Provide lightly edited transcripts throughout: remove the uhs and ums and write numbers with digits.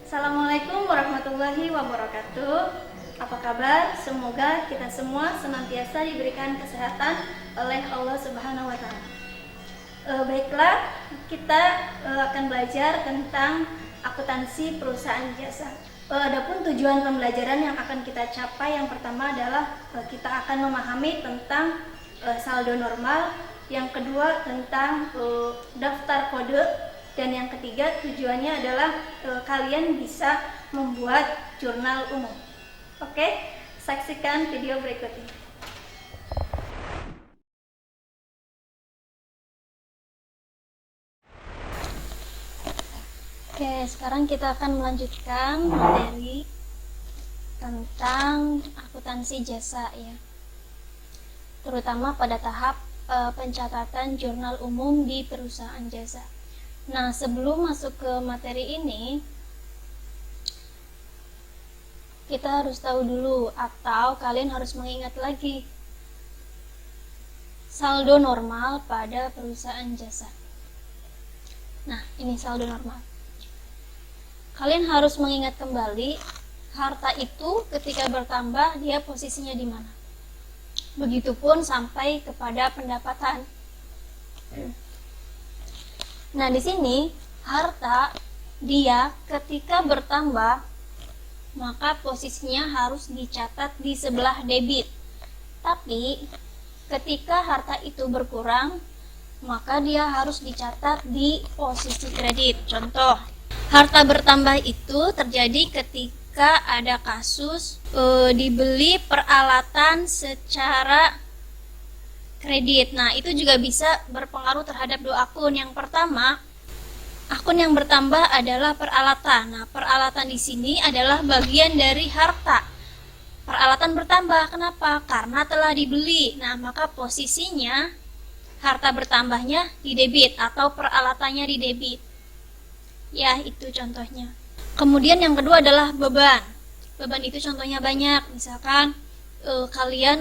Assalamualaikum warahmatullahi wabarakatuh. Apa kabar? Semoga kita semua senantiasa diberikan kesehatan oleh Allah Subhanahu wa Ta'ala. Baiklah, kita akan belajar tentang akuntansi perusahaan jasa. Adapun tujuan pembelajaran yang akan kita capai, yang pertama adalah kita akan memahami tentang saldo normal, yang kedua tentang daftar kode, dan yang ketiga tujuannya adalah kalian bisa membuat jurnal umum. Oke, saksikan video berikut ini. Oke, sekarang kita akan melanjutkan materi tentang akuntansi jasa ya. Terutama pada tahap pencatatan jurnal umum di perusahaan jasa. Nah, sebelum masuk ke materi ini, kita harus tahu dulu atau kalian harus mengingat lagi saldo normal pada perusahaan jasa. Nah, ini saldo normal. Kalian harus mengingat kembali harta itu ketika bertambah dia posisinya di mana. Begitupun sampai kepada pendapatan. Nah, di sini harta dia ketika bertambah maka posisinya harus dicatat di sebelah debit. Tapi ketika harta itu berkurang maka dia harus dicatat di posisi kredit. Contoh, harta bertambah itu terjadi ketika ada kasus dibeli peralatan secara kredit. Nah, itu juga bisa berpengaruh terhadap dua akun. Yang pertama, akun yang bertambah adalah peralatan. Nah, peralatan di sini adalah bagian dari harta. Peralatan bertambah, kenapa? Karena telah dibeli. Nah, maka posisinya harta bertambahnya di debit atau peralatannya di debit. Ya, itu contohnya. Kemudian yang kedua adalah beban. Beban itu contohnya banyak. Misalkan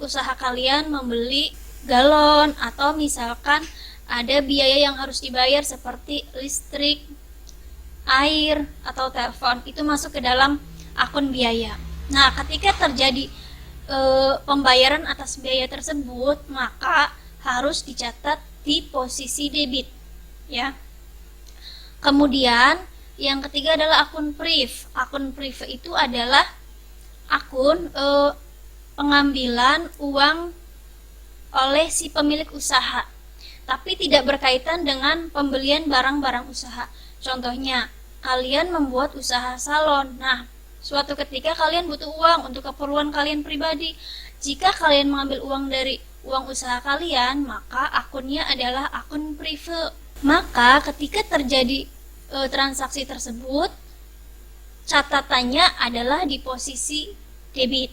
usaha kalian membeli galon, atau misalkan ada biaya yang harus dibayar seperti listrik, air, atau telepon, itu masuk ke dalam akun biaya. Nah, ketika terjadi pembayaran atas biaya tersebut, maka harus dicatat di posisi debit ya. Kemudian yang ketiga adalah akun priv. Akun priv itu adalah akun pengambilan uang oleh si pemilik usaha, tapi tidak berkaitan dengan pembelian barang-barang usaha. Contohnya, kalian membuat usaha salon. Nah, suatu ketika kalian butuh uang untuk keperluan kalian pribadi. Jika kalian mengambil uang dari uang usaha kalian, maka akunnya adalah akun prive. Maka ketika terjadi transaksi tersebut, catatannya adalah di posisi debit.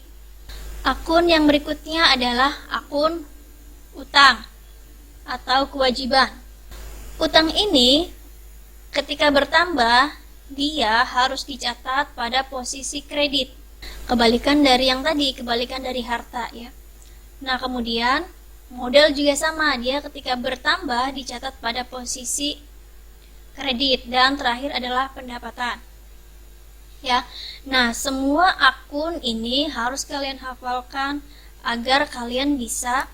Akun yang berikutnya adalah akun utang atau kewajiban. Utang ini ketika bertambah dia harus dicatat pada posisi kredit. Kebalikan dari yang tadi, kebalikan dari harta ya. Nah, kemudian modal juga sama, dia ketika bertambah dicatat pada posisi kredit, dan terakhir adalah pendapatan. Ya. Nah, semua akun ini harus kalian hafalkan agar kalian bisa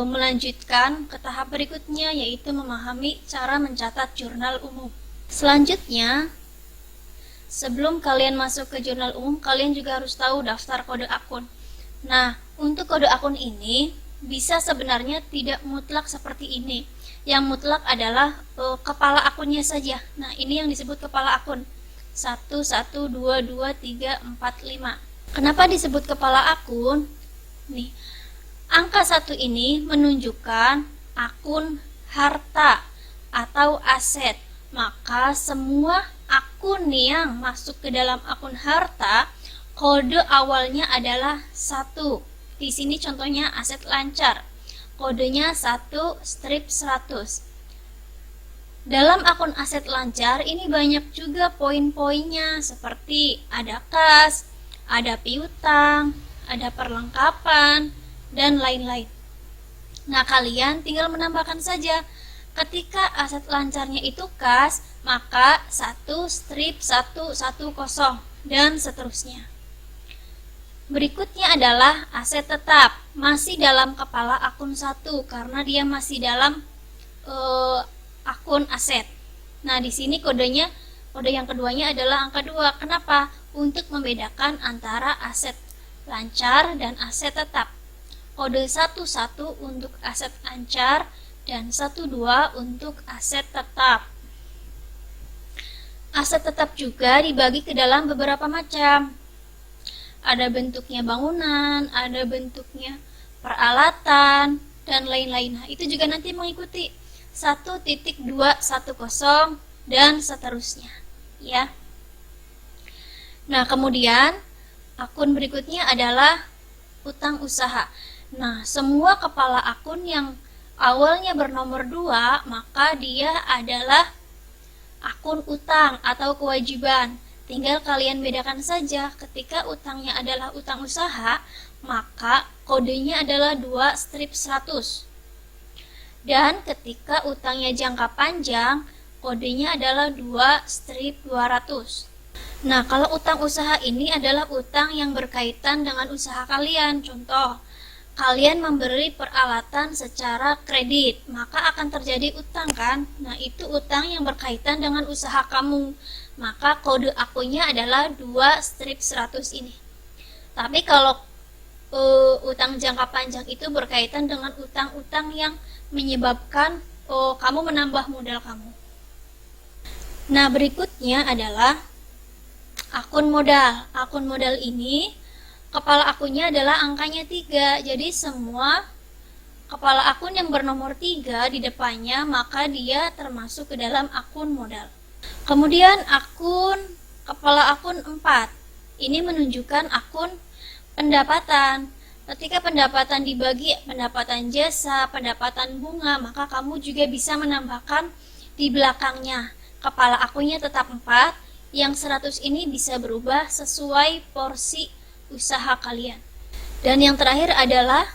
melanjutkan ke tahap berikutnya, yaitu memahami cara mencatat jurnal umum. Selanjutnya, sebelum kalian masuk ke jurnal umum, kalian juga harus tahu daftar kode akun. Nah, untuk kode akun ini bisa sebenarnya tidak mutlak seperti ini. Yang mutlak adalah kepala akunnya saja. Nah, ini yang disebut kepala akun. 1, 1, 2, 2, 3, 4, 5. Kenapa disebut kepala akun? Nih, angka 1 ini menunjukkan akun harta atau aset. Maka semua akun yang masuk ke dalam akun harta, kode awalnya adalah 1. Di sini contohnya aset lancar. Kodenya 1/100. Dalam akun aset lancar ini banyak juga poin-poinnya, seperti ada kas, ada piutang, ada perlengkapan, dan lain-lain. Nah, kalian tinggal menambahkan saja Ketika aset lancarnya itu kas, maka 1-110 dan seterusnya. Berikutnya adalah aset tetap, masih dalam kepala akun 1 karena dia masih dalam akun aset. Nah, di sini kode yang keduanya adalah angka 2. Kenapa? Untuk membedakan antara aset lancar dan aset tetap. Kode 11 untuk aset lancar dan 12 untuk aset tetap. Aset tetap juga dibagi ke dalam beberapa macam. Ada bentuknya bangunan, ada bentuknya peralatan, dan lain-lain. Nah, itu juga nanti mengikuti 1.210 dan seterusnya, ya. Nah, kemudian akun berikutnya adalah utang usaha. Nah, semua kepala akun yang awalnya bernomor 2, maka dia adalah akun utang atau kewajiban. Tinggal kalian bedakan saja, ketika utangnya adalah utang usaha, maka kodenya adalah 2-100. Dan ketika utangnya jangka panjang, kodenya adalah 2-200. Nah, kalau utang usaha ini adalah utang yang berkaitan dengan usaha kalian. Contoh, kalian memberi peralatan secara kredit, maka akan terjadi utang kan? Nah, itu utang yang berkaitan dengan usaha kamu. Maka kode akunnya adalah 2-100 ini. Tapi kalau utang jangka panjang itu berkaitan dengan utang-utang yang menyebabkan kamu menambah modal kamu. Nah, berikutnya adalah akun modal. Akun modal ini kepala akunnya adalah angkanya 3. Jadi semua kepala akun yang bernomor 3 di depannya, maka dia termasuk ke dalam akun modal. Kemudian kepala akun 4. Ini menunjukkan akun pendapatan. Ketika pendapatan dibagi pendapatan jasa, pendapatan bunga, maka kamu juga bisa menambahkan di belakangnya. Kepala akunnya tetap 4, yang 100 ini bisa berubah sesuai porsi usaha kalian. Dan yang terakhir adalah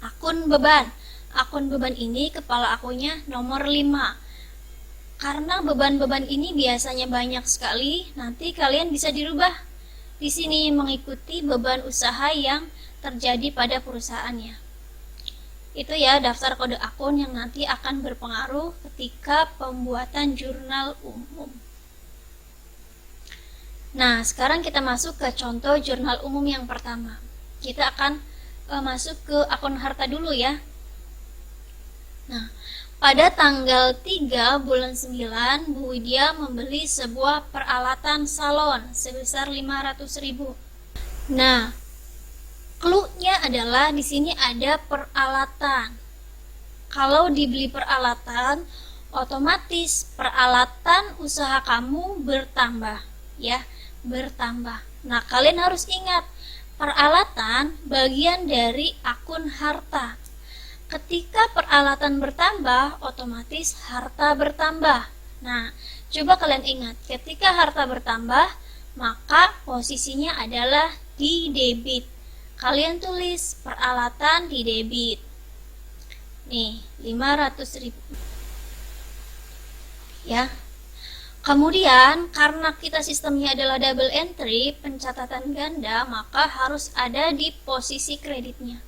akun beban. Akun beban ini kepala akunnya nomor 5. Karena beban-beban ini biasanya banyak sekali, nanti kalian bisa dirubah di sini mengikuti beban usaha yang terjadi pada perusahaannya. Itu ya daftar kode akun yang nanti akan berpengaruh ketika pembuatan jurnal umum. Nah, sekarang kita masuk ke contoh jurnal umum yang pertama. Kita akan masuk ke akun harta dulu ya. Nah, pada tanggal 3 bulan 9, Bu Widya membeli sebuah peralatan salon sebesar 500.000. Nah, clue-nya adalah di sini ada peralatan. Kalau dibeli peralatan, otomatis peralatan usaha kamu bertambah, ya, bertambah. Nah, kalian harus ingat, peralatan bagian dari akun harta. Ketika peralatan bertambah, otomatis harta bertambah. Nah, coba kalian ingat, ketika harta bertambah, maka posisinya adalah di debit. Kalian tulis peralatan di debit. Nih, 500.000. Ya. Kemudian, karena kita sistemnya adalah double entry, pencatatan ganda, maka harus ada di posisi kreditnya.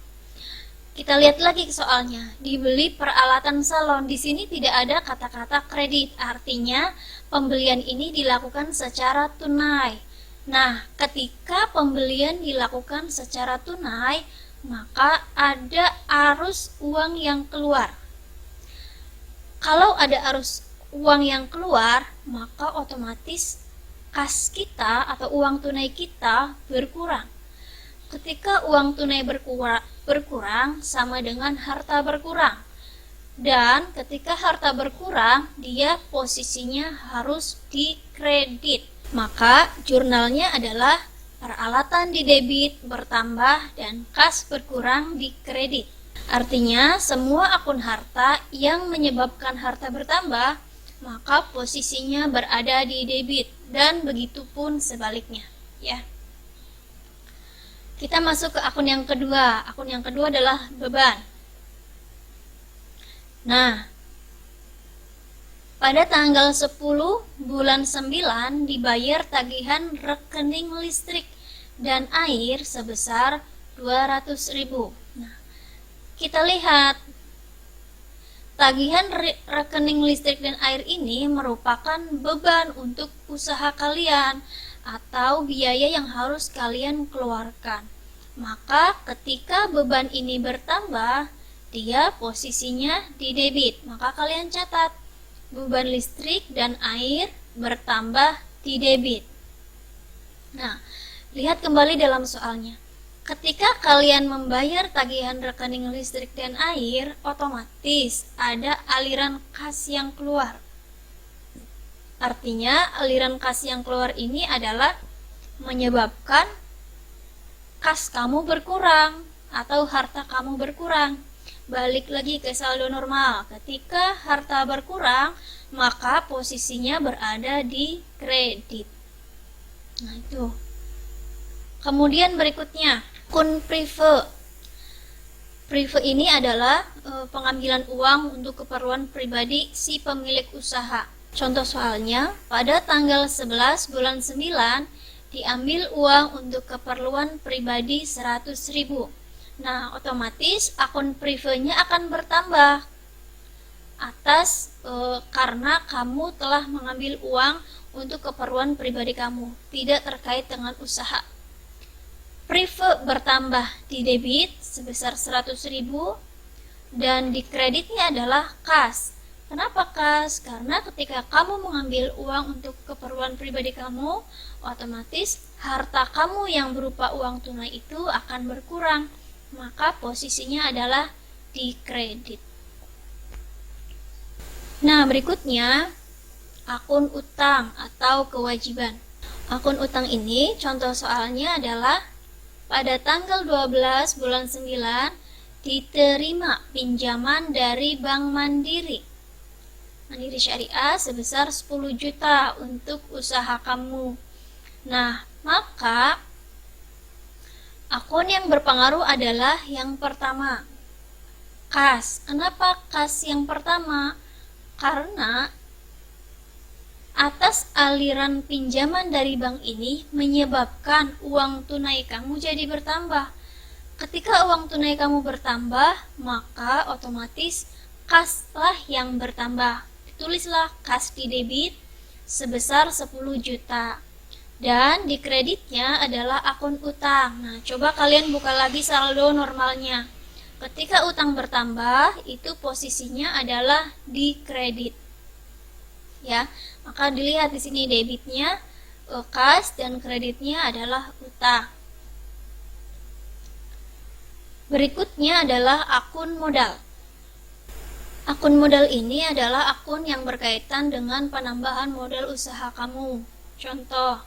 Kita lihat lagi soalnya, dibeli peralatan salon. Di sini tidak ada kata-kata kredit, artinya pembelian ini dilakukan secara tunai. Nah, ketika pembelian dilakukan secara tunai, maka ada arus uang yang keluar. Kalau ada arus uang yang keluar, maka otomatis kas kita atau uang tunai kita berkurang. Ketika uang tunai berkurang sama dengan harta berkurang. Dan ketika harta berkurang, dia posisinya harus di kredit. Maka jurnalnya adalah peralatan di debit bertambah dan kas berkurang di kredit. Artinya semua akun harta yang menyebabkan harta bertambah, maka posisinya berada di debit, dan begitu pun sebaliknya, ya. Kita masuk ke akun yang kedua. Akun yang kedua adalah beban. Nah, Pada tanggal 10 bulan 9 dibayar tagihan rekening listrik dan air sebesar 200.000. Nah, kita lihat tagihan rekening listrik dan air ini merupakan beban untuk usaha kalian atau biaya yang harus kalian keluarkan. Maka ketika beban ini bertambah, dia posisinya di debit. Maka kalian catat beban listrik dan air bertambah di debit. Nah, lihat kembali dalam soalnya. Ketika kalian membayar tagihan rekening listrik dan air, otomatis ada aliran kas yang keluar. Artinya, aliran kas yang keluar ini adalah menyebabkan kas kamu berkurang atau harta kamu berkurang. Balik lagi ke saldo normal. Ketika harta berkurang, maka posisinya berada di kredit. Nah, itu. Kemudian berikutnya, akun prive. Prive ini adalah pengambilan uang untuk keperluan pribadi si pemilik usaha. Contoh soalnya, pada tanggal 11 bulan 9 diambil uang untuk keperluan pribadi 100.000. Nah, otomatis akun privenya akan bertambah karena kamu telah mengambil uang untuk keperluan pribadi kamu, tidak terkait dengan usaha. Prive bertambah di debit sebesar 100.000 dan di kreditnya adalah kas. Kenapa kas? Karena ketika kamu mengambil uang untuk keperluan pribadi kamu, otomatis harta kamu yang berupa uang tunai itu akan berkurang. Maka posisinya adalah di kredit. Nah, berikutnya akun utang atau kewajiban. Akun utang ini contoh soalnya adalah pada tanggal 12 bulan 9 diterima pinjaman dari Bank Mandiri Syariah sebesar 10 juta untuk usaha kamu. Nah, maka akun yang berpengaruh adalah yang pertama, kas. Kenapa kas yang pertama? Karena atas aliran pinjaman dari bank ini menyebabkan uang tunai kamu jadi bertambah. Ketika uang tunai kamu bertambah, maka otomatis kaslah yang bertambah. Tulislah kas di debit sebesar 10 juta. Dan di kreditnya adalah akun utang. Nah, coba kalian buka lagi saldo normalnya. Ketika utang bertambah, itu posisinya adalah di kredit. Ya, maka dilihat di sini debitnya kas dan kreditnya adalah utang. Berikutnya adalah akun modal. Akun modal ini adalah akun yang berkaitan dengan penambahan modal usaha kamu. Contoh,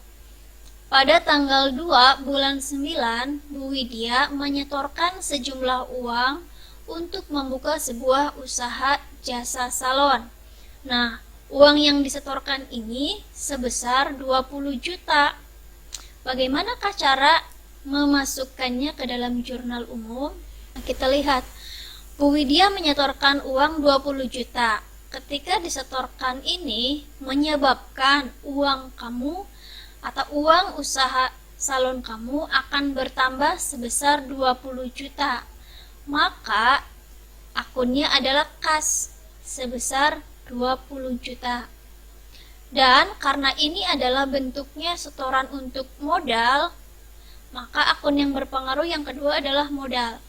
pada tanggal 2 bulan 9, Bu Widya menyetorkan sejumlah uang untuk membuka sebuah usaha jasa salon. Nah, uang yang disetorkan ini sebesar 20 juta. Bagaimanakah cara memasukkannya ke dalam jurnal umum? Nah, kita lihat, Bu Widya menyetorkan uang 20 juta. Ketika disetorkan ini menyebabkan uang kamu atau uang usaha salon kamu akan bertambah sebesar 20 juta. Maka akunnya adalah kas sebesar 20 juta. Dan karena ini adalah bentuknya setoran untuk modal, maka akun yang berpengaruh yang kedua adalah modal.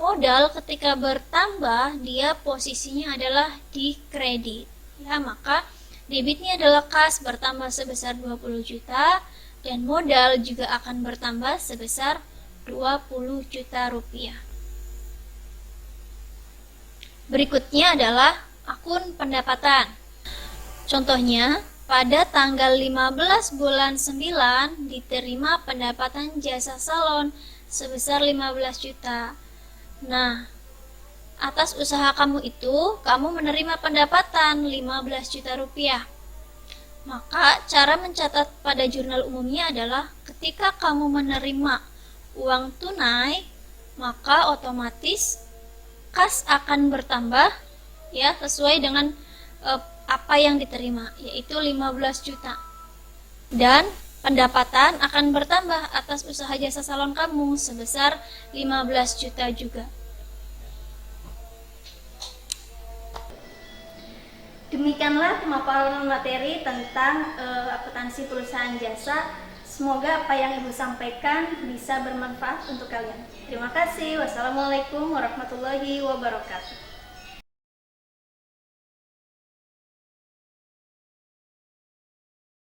Modal ketika bertambah, dia posisinya adalah di kredit. Ya, maka debitnya adalah kas bertambah sebesar 20 juta dan modal juga akan bertambah sebesar 20 juta rupiah. Berikutnya adalah akun pendapatan. Contohnya, pada tanggal 15 bulan 9 diterima pendapatan jasa salon sebesar 15 juta. Nah, atas usaha kamu itu, kamu menerima pendapatan 15 juta rupiah. Maka, cara mencatat pada jurnal umumnya adalah ketika kamu menerima uang tunai, maka otomatis kas akan bertambah ya sesuai dengan apa yang diterima, yaitu 15 juta. Dan pendapatan akan bertambah atas usaha jasa salon kamu sebesar 15 juta juga. Demikianlah pemaparan materi tentang akuntansi perusahaan jasa. Semoga apa yang Ibu sampaikan bisa bermanfaat untuk kalian. Terima kasih. Wassalamualaikum warahmatullahi wabarakatuh.